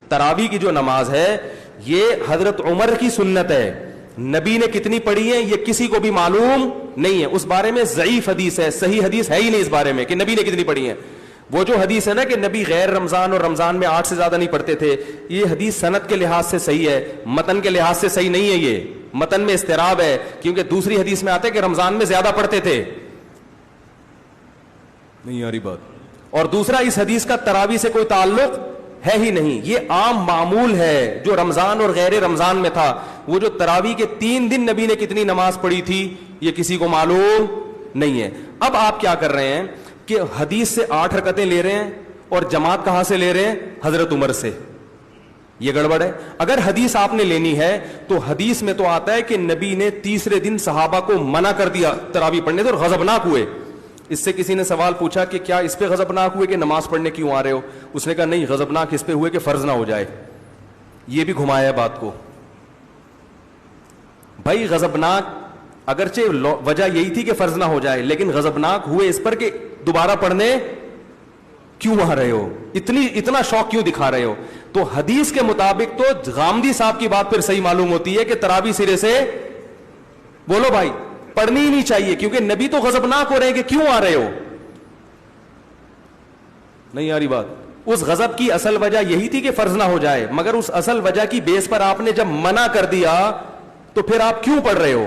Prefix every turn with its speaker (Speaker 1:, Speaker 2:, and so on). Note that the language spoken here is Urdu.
Speaker 1: تراویح کی جو نماز ہے یہ حضرت عمر کی سنت ہے. نبی نے کتنی پڑھی ہے یہ کسی کو بھی معلوم نہیں ہے. اس بارے میں ضعیف حدیث ہے, صحیح حدیث ہے ہی نہیں اس بارے میں کہ نبی نے کتنی پڑھی ہے. وہ جو حدیث ہے نا کہ نبی غیر رمضان اور رمضان میں 8 سے زیادہ نہیں پڑھتے تھے, یہ حدیث سند کے لحاظ سے صحیح ہے, متن کے لحاظ سے صحیح نہیں ہے. یہ متن میں اضطراب ہے, کیونکہ دوسری حدیث میں آتا ہے کہ رمضان میں زیادہ پڑھتے تھے. نہیں آ رہی بات. اور دوسرا, اس حدیث کا تراویح سے کوئی تعلق ہے ہی نہیں. یہ عام معمول ہے جو رمضان اور غیر رمضان میں تھا. وہ جو تراویح کے 3 دن نبی نے کتنی نماز پڑھی تھی یہ کسی کو معلوم نہیں ہے. اب آپ کیا کر رہے ہیں کہ حدیث سے 8 رکعتیں لے رہے ہیں اور جماعت کہاں سے لے رہے ہیں؟ حضرت عمر سے. یہ گڑبڑ ہے. اگر حدیث آپ نے لینی ہے تو حدیث میں تو آتا ہے کہ نبی نے تیسرے دن صحابہ کو منع کر دیا تراویح پڑھنے سے اور غضبناک ہوئے. اس سے کسی نے سوال پوچھا کہ کیا اس پہ غضبناک ہوئے کہ نماز پڑھنے کیوں آ رہے ہو؟ اس نے کہا نہیں, غضبناک اس پہ ہوئے کہ فرض نہ ہو جائے. یہ بھی گھمایا بات کو. بھائی غضبناک اگرچہ وجہ یہی تھی کہ فرض نہ ہو جائے, لیکن غضبناک ہوئے اس پر کہ دوبارہ پڑھنے کیوں آ رہے ہو, اتنا شوق کیوں دکھا رہے ہو. تو حدیث کے مطابق تو غامدی صاحب کی بات پھر صحیح معلوم ہوتی ہے کہ تراویح سرے سے بولو بھائی پڑھنی ہی نہیں چاہیے, کیونکہ نبی تو غضبناک ہو رہے ہیں کہ کیوں آ رہے ہو. نہیں آ رہی بات. اس غضب کی اصل وجہ یہی تھی کہ فرض نہ ہو جائے, مگر اس اصل وجہ کی بیس پر آپ نے جب منع کر دیا تو پھر آپ کیوں پڑھ رہے ہو؟